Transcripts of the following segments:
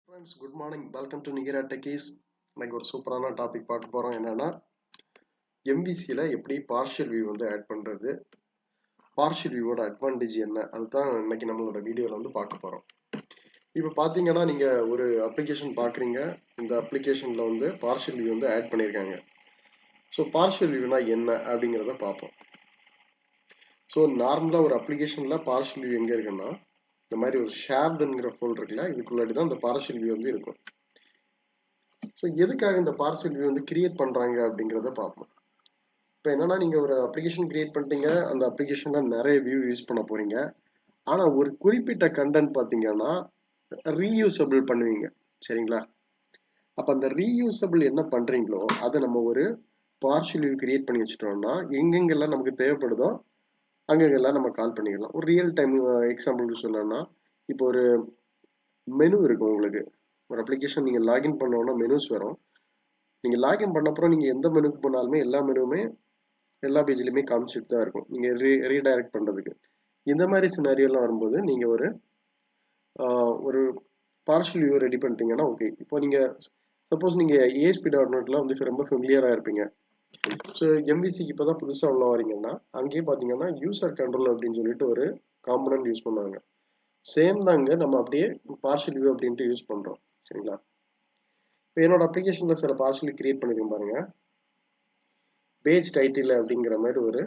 Friends, good morning. Welcome to Nihira Techiees. இன்னைக்கு ஒரு சூப்பரான டாபிக் பார்க்க போறோம். என்னன்னா MVCல எப்படி பார்ஷியல் வியூ வந்து ஆட் பண்றது, பார்ஷியல் வியூவோட அட்வான்டேஜ் என்ன, அதுதான் இன்னைக்கு நம்மளோட வீடியோல வந்து பார்க்க போறோம். இப்போ பாத்தீங்கன்னா நீங்க ஒரு அப்ளிகேஷன் பாக்குறீங்க. இந்த அப்ளிகேஷன்ல வந்து பார்ஷியல் வியூ வந்து ஆட் பண்ணியிருக்காங்க. ஸோ பார்ஷியல் வியூனா என்ன அப்படிங்கிறத பார்ப்போம். ஸோ நார்மலா ஒரு அப்ளிகேஷன்ல பார்ஷியல் வியூ எங்க இருக்குன்னா இந்த மாதிரி ஒரு ஷேர்டுங்கிற ஃபோல்டர் இருக்குல்ல, இதுக்குள்ளாடி தான் இந்த பார்ஷியல் வியூ வந்து இருக்கும். ஸோ எதுக்காக இந்த பார்சல் வியூ வந்து கிரியேட் பண்ணுறாங்க அப்படிங்கிறத பார்ப்போம். இப்போ என்னன்னா நீங்கள் ஒரு அப்ளிகேஷன் கிரியேட் பண்ணிட்டீங்க, அந்த அப்ளிகேஷனில் நிறைய வியூ யூஸ் பண்ண போகிறீங்க. ஆனால் ஒரு குறிப்பிட்ட கண்டென்ட் பார்த்தீங்கன்னா ரீயூசபிள் பண்ணுவீங்க, சரிங்களா? அப்போ அந்த ரீயூசபிள் என்ன பண்ணுறீங்களோ அதை நம்ம ஒரு பார்ஷியல் வியூ கிரியேட் பண்ணி வச்சுட்டோம்னா எங்கெங்கெல்லாம் நமக்கு தேவைப்படுதோ அங்கெங்கெல்லாம் நம்ம கால் பண்ணிக்கலாம். ஒரு ரியல் டைம் எக்ஸாம்பிளுக்கு சொல்லணும்னா இப்போ ஒரு மெனு இருக்கும் உங்களுக்கு. ஒரு அப்ளிகேஷன் நீங்கள் லாகின் பண்ணோன்னா மெனுஸ் வரும். நீங்கள் லாகின் பண்ண அப்புறம் நீங்கள் எந்த மெனுக்கு போனாலுமே எல்லா மெனுவுமே எல்லா பேஜ்லையுமே காமிச்சிட்டு தான் இருக்கும், நீங்கள் ரீடைரக்ட் பண்ணுறதுக்கு. இந்த மாதிரி சினாரியெல்லாம் வரும்போது நீங்கள் ஒரு பார்ஷியல் வியூ ரெடி பண்ணிட்டீங்கன்னா ஓகே. இப்போ நீங்கள் சப்போஸ் நீங்கள் ASP.NETல வந்து ரொம்ப ஃபெமிலியராக இருப்பீங்க. ஸோ MVCக்கு இப்போ தான் புதுசாக உள்ள வரீங்கன்னா அங்கேயே பார்த்தீங்கன்னா யூசர் கண்ட்ரோல் அப்படின்னு சொல்லிட்டு ஒரு காம்பனன்ட் யூஸ் பண்ணுவாங்க. சேம் தாங்க நம்ம அப்படியே பார்ஷியல் வியூ அப்படின்ட்டு யூஸ் பண்ணுறோம், சரிங்களா? இப்போ என்னோட அப்ளிகேஷனில் சில பார்ஷியல் கிரியேட் பண்ணிருக்கேன் பாருங்க. பேஜ் டைட்டில் அப்படிங்கிற மாதிரி ஒரு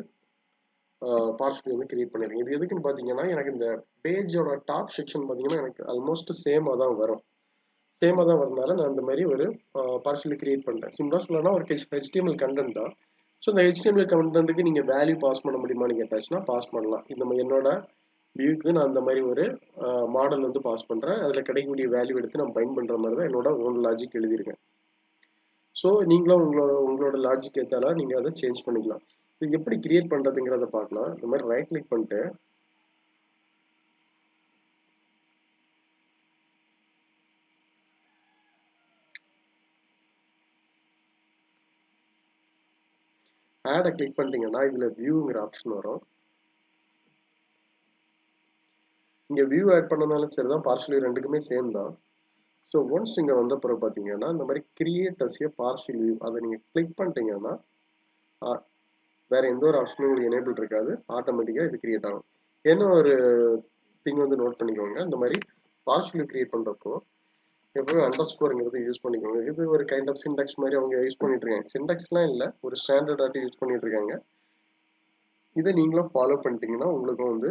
பார்ஷியல் வந்து கிரியேட் பண்ணிருக்கேன். இது எதுக்குன்னு பார்த்தீங்கன்னா எனக்கு இந்த பேஜோட டாப் செக்ஷன் பார்த்தீங்கன்னா எனக்கு ஆல்மோஸ்ட் சேமாக தான் வரும். சேமாக தான் வரதுனால நான் இந்த மாதிரி ஒரு பார்ஷியல் கிரியேட் பண்ணுறேன். சிம்பிளாக சொல்லணும்னா ஒரு HTML கண்டென்ட் தான். ஸோ இந்த HTML கண்டென்ட்டுக்கு நீங்கள் வேல்யூ பாஸ் பண்ண முடியுமான்னு கேட்டாச்சுன்னா பாஸ் பண்ணலாம். இந்த என்னோட வியூக்கு நான் அந்த மாதிரி ஒரு மாடல் வந்து பாஸ் பண்ணுறேன். அதில் கிடைக்கக்கூடிய வேல்யூ எடுத்து நான் பைண்ட் பண்ணுற மாதிரி தான் என்னோட ஓன் லாஜிக் எழுதியிருக்கேன். ஸோ நீங்களும் உங்களோட லாஜிக் ஏற்றால நீங்கள் அதை சேஞ்ச் பண்ணிக்கலாம். இது எப்படி கிரியேட் பண்ணுறதுங்கிறத பார்க்கலாம். இந்த மாதிரி ரைட் கிளிக் பண்ணிட்டு ஆடை கிளிக் பண்ணிட்டீங்கன்னா இதில் வியூங்கிற ஆப்ஷன் வரும். இங்கே வியூ ஆட் பண்ணனாலும் சரி தான், பார்ஷியல் ரெண்டுக்குமே சேம் தான். ஸோ ஒன்ஸ் இங்கே வந்த பிறகு பார்த்தீங்கன்னா இந்த மாதிரி create as a partial view அதை நீங்கள் கிளிக் பண்ணிட்டீங்கன்னா வேற எந்த ஒரு ஆப்ஷனும் உங்களுக்கு எனேபிள் இருக்காது, ஆட்டோமேட்டிக்காக இது கிரியேட் ஆகும். என்ன ஒரு திங் வந்து நோட் பண்ணிக்கோங்க, இந்த மாதிரி பார்ஷியல் கிரியேட் பண்ணுறப்போ எப்பவுமே அண்டர்ஸ்கோருங்கிறது யூஸ் பண்ணிக்கோங்க. இது ஒரு கைண்ட் ஆஃப் சின்டாக்ஸ் மாதிரி அவங்க யூஸ் பண்ணிட்டு இருக்காங்க. சின்டாக்ஸ்லாம் இல்லை, ஒரு ஸ்டாண்டர்டாட்டி யூஸ் பண்ணிட்டு இருக்காங்க. இதை நீங்களும் ஃபாலோ பண்ணிட்டீங்கன்னா உங்களுக்கும் வந்து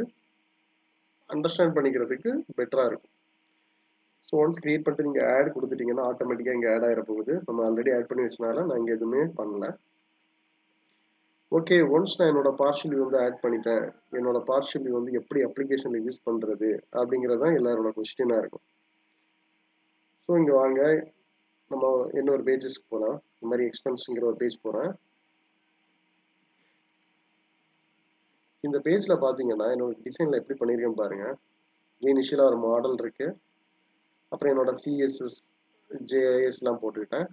அண்டர்ஸ்டாண்ட் பண்ணிக்கிறதுக்கு பெட்டராக இருக்கும். ஸோ ஒன்ஸ் கிரியேட் பண்ணிட்டு நீங்கள் ஆட் கொடுத்துட்டீங்கன்னா ஆட்டோமேட்டிக்காக இங்கே ஆட் ஆகிட போகுது. நம்ம ஆல்ரெடி ஆட் பண்ணி வச்சனால நான் இங்கே எதுவுமே பண்ணல. ஓகே, ஒன்ஸ் நான் என்னோட பார்ஷியல் வியூ வந்து ஆட் பண்ணிட்டேன், என்னோட பார்ஷியல் வியூ வந்து எப்படி அப்ளிகேஷனில் யூஸ் பண்ணுறது அப்படிங்கிறது தான் எல்லாரோட கொஸ்டினாக இருக்கும். ஸோ இங்கே வாங்க, நம்ம இன்னொரு பேஜஸ்க்கு போகலாம். இந்த மாதிரி எக்ஸ்பென்ஸுங்கிற ஒரு பேஜ் போகிறேன். இந்த பேஜில் பார்த்தீங்கன்னா என்னோட டிசைனில் எப்படி பண்ணியிருக்கேன்னு பாருங்கள். இனிஷியலாக ஒரு மாடல் இருக்குது, அப்புறம் என்னோட CSS JISலாம் போட்டுக்கிட்டேன்.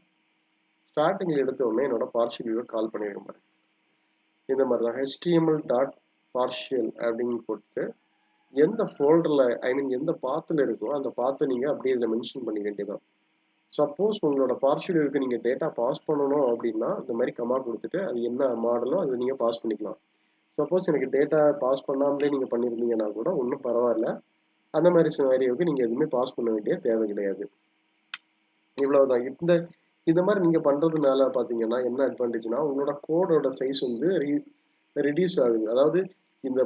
ஸ்டார்டிங்கில் எடுத்த உடனே என்னோட பார்ஷியல் வியூவை கால் பண்ணியிருக்கேன் பாருங்க. இந்த மாதிரி தான் HTML.partial அப்படின்னு போட்டு எந்த ஃபோல்டரில் எந்த பாத்தில் இருக்கோ அந்த பாத்தை நீங்கள் அப்படியே இதில் மென்ஷன் பண்ணி வேண்டியதான். சப்போஸ் உங்களோட பார்ஷியல் வியூக்கு நீங்கள் டேட்டா பாஸ் பண்ணணும் அப்படின்னா இந்த மாதிரி கமாண்ட் கொடுத்துட்டு அது என்ன மாடலோ அதை நீங்கள் பாஸ் பண்ணிக்கலாம். சப்போஸ் எனக்கு டேட்டா பாஸ் பண்ணாமலே நீங்கள் பண்ணியிருந்தீங்கன்னா கூட ஒன்றும் பரவாயில்ல. அந்த மாதிரி சினாரியோவுக்கு நீங்கள் எதுவுமே பாஸ் பண்ண வேண்டிய தேவை கிடையாது. இவ்வளவுதான். இந்த மாதிரி நீங்கள் பண்ணுறதுனால பார்த்தீங்கன்னா என்ன அட்வான்டேஜ்னா உங்களோட கோடோட சைஸ் வந்து ரெடியூஸ் ஆகுது. அதாவது இந்த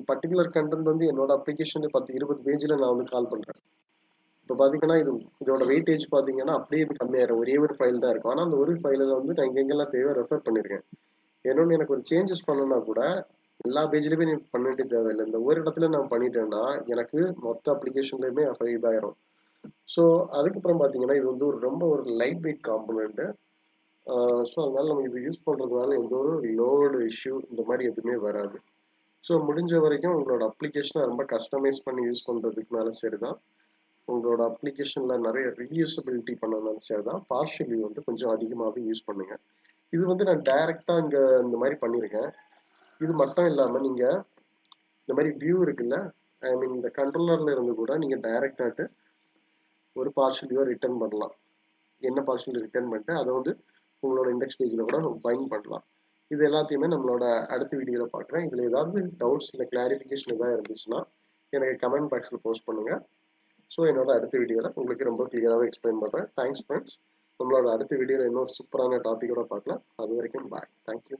பர்டிகுலர் கண்டென்ட் வந்து என்னோட அப்ளிகேஷன் 10-20 பேஜில் நான் வந்து கால் பண்ணுறேன். இப்போ பார்த்தீங்கன்னா இதோட வெயிட்டேஜ் பார்த்தீங்கன்னா அப்படியே இது கம்மியாயிரும். ஒரே ஒரு ஃபைல் தான் இருக்கும். ஆனால் அந்த ஒரு ஃபைலில் வந்து நான் எங்கெங்கெல்லாம் தேவை ரெஃபர் பண்ணியிருக்கேன். இன்னொன்று எனக்கு ஒரு சேஞ்சஸ் பண்ணணும்னா கூட எல்லா பேஜ்லையுமே நீ பண்ண வேண்டிய தேவையில்லை. இந்த ஒரு இடத்துல நான் பண்ணிட்டேன்னா எனக்கு மொத்த அப்ளிகேஷன்லையுமே இதாயிரும். ஸோ அதுக்கப்புறம் பார்த்தீங்கன்னா இது வந்து ரொம்ப ஒரு லைட் வெயிட் காம்பனண்ட்டு. ஸோ அதனால நம்ம இது யூஸ் பண்ணுறதுனால எந்த ஒரு லோடு இஷ்யூ இந்த மாதிரி எதுவுமே வராது. ஸோ முடிஞ்ச வரைக்கும் உங்களோட அப்ளிகேஷனை ரொம்ப கஸ்டமைஸ் பண்ணி யூஸ் பண்ணுறதுக்குனாலும் சரி தான், உங்களோட அப்ளிகேஷனில் நிறைய ரீயூசபிலிட்டி பண்ணனாலும் சரி தான், பார்ஷியல் வியூ வந்து கொஞ்சம் அதிகமாகவே யூஸ் பண்ணுங்க. இது வந்து நான் டைரெக்டாக இங்கே இந்த மாதிரி பண்ணியிருக்கேன். இது மட்டும் இல்லாமல் நீங்கள் இந்த மாதிரி வியூ இருக்குல்ல, இந்த கண்ட்ரோலரில் இருந்து கூட நீங்கள் டைரெக்டாட்டு ஒரு பார்ஷியல் வியூவை ரிட்டர்ன் பண்ணலாம். என்ன பார்ஷியல் ரிட்டர்ன் பண்ணிட்டு அதை வந்து உங்களோட இண்டெக்ஸ் பேஜில் கூட பைண்ட் பண்ணலாம். இது எல்லாத்தையுமே நம்மளோட அடுத்த வீடியோவில் பார்க்குறேன். இதில் ஏதாவது டவுட்ஸ் இல்லை கிளாரிஃபிகேஷன் எதாவது இருந்துச்சுன்னா எனக்கு கமெண்ட் பாக்ஸில் போஸ்ட் பண்ணுங்கள். ஸோ என்னோட அடுத்த வீடியோவில் உங்களுக்கு ரொம்ப கிளியராகவே எக்ஸ்பிளைன் பண்ணுறேன். Thanks friends. நம்மளோட அடுத்த வீடியோவில் இன்னொரு சூப்பரான டாப்பிக்கோட பார்க்கலாம். அது வரைக்கும் பாய். தேங்க்யூ.